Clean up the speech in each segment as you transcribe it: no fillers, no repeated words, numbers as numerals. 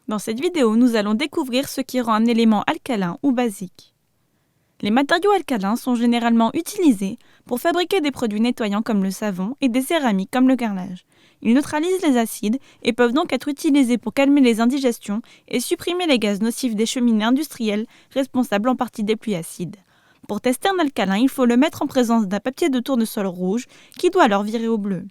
Dans cette vidéo, nous allons découvrir ce qui rend un élément alcalin ou basique. Les matériaux alcalins sont généralement utilisés pour fabriquer des produits nettoyants comme le savon et des céramiques comme le carrelage. Ils neutralisent les acides et peuvent donc être utilisés pour calmer les indigestions et supprimer les gaz nocifs des cheminées industrielles responsables en partie des pluies acides. Pour tester un alcalin, il faut le mettre en présence d'un papier de tournesol rouge qui doit alors virer au bleu.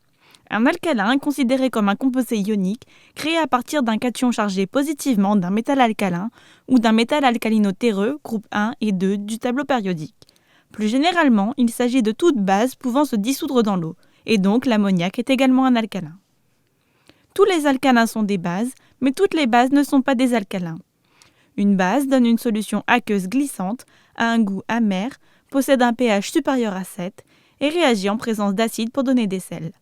Un alcalin est considéré comme un composé ionique créé à partir d'un cation chargé positivement d'un métal alcalin ou d'un métal alcalino-terreux, groupe 1 et 2 du tableau périodique. Plus généralement, il s'agit de toute base pouvant se dissoudre dans l'eau, et donc l'ammoniac est également un alcalin. Tous les alcalins sont des bases, mais toutes les bases ne sont pas des alcalins. Une base donne une solution aqueuse glissante, a un goût amer, possède un pH supérieur à 7 et réagit en présence d'acide pour donner des sels.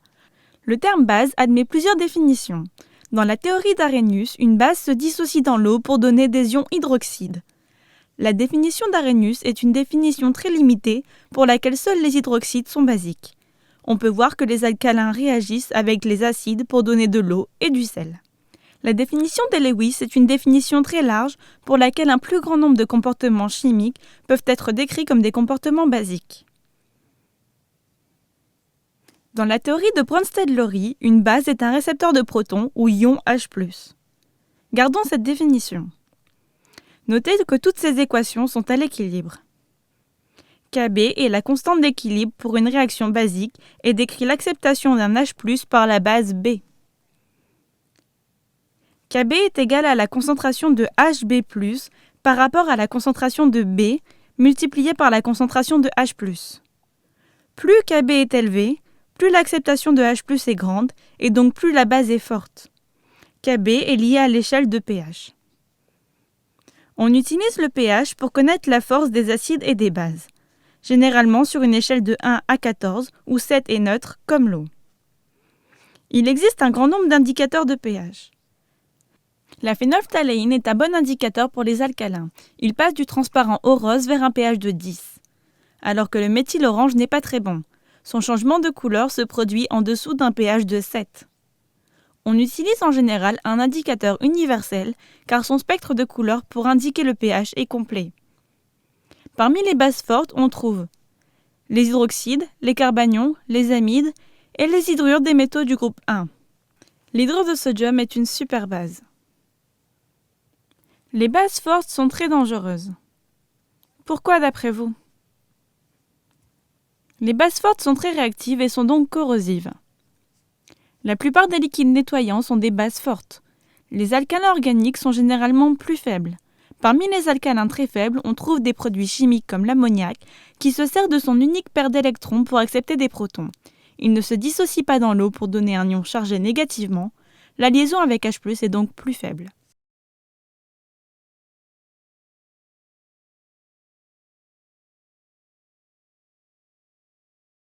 Le terme base admet plusieurs définitions. Dans la théorie d'Arrhenius, une base se dissocie dans l'eau pour donner des ions hydroxydes. La définition d'Arrhenius est une définition très limitée pour laquelle seuls les hydroxydes sont basiques. On peut voir que les alcalins réagissent avec les acides pour donner de l'eau et du sel. La définition de Lewis est une définition très large pour laquelle un plus grand nombre de comportements chimiques peuvent être décrits comme des comportements basiques. Dans la théorie de Bronsted-Lowry, une base est un récepteur de protons ou ion H+. Gardons cette définition. Notez que toutes ces équations sont à l'équilibre. Kb est la constante d'équilibre pour une réaction basique et décrit l'acceptation d'un H+ par la base B. Kb est égal à la concentration de Hb+, par rapport à la concentration de B, multipliée par la concentration de H+. Plus Kb est élevé, plus l'acceptation de H+ est grande, et donc plus la base est forte. Kb est lié à l'échelle de pH. On utilise le pH pour connaître la force des acides et des bases, généralement sur une échelle de 1 à 14, où 7 est neutre, comme l'eau. Il existe un grand nombre d'indicateurs de pH. La phénylphtaléine est un bon indicateur pour les alcalins. Il passe du transparent au rose vers un pH de 10, alors que le méthyl-orange n'est pas très bon. Son changement de couleur se produit en dessous d'un pH de 7. On utilise en général un indicateur universel car son spectre de couleur pour indiquer le pH est complet. Parmi les bases fortes, on trouve les hydroxydes, les carbanions, les amides et les hydrures des métaux du groupe 1. L'hydrure de sodium est une super base. Les bases fortes sont très dangereuses. Pourquoi d'après vous ? Les bases fortes sont très réactives et sont donc corrosives. La plupart des liquides nettoyants sont des bases fortes. Les alcalins organiques sont généralement plus faibles. Parmi les alcalins très faibles, on trouve des produits chimiques comme l'ammoniac qui se sert de son unique paire d'électrons pour accepter des protons. Il ne se dissocie pas dans l'eau pour donner un ion chargé négativement. La liaison avec H+ est donc plus faible.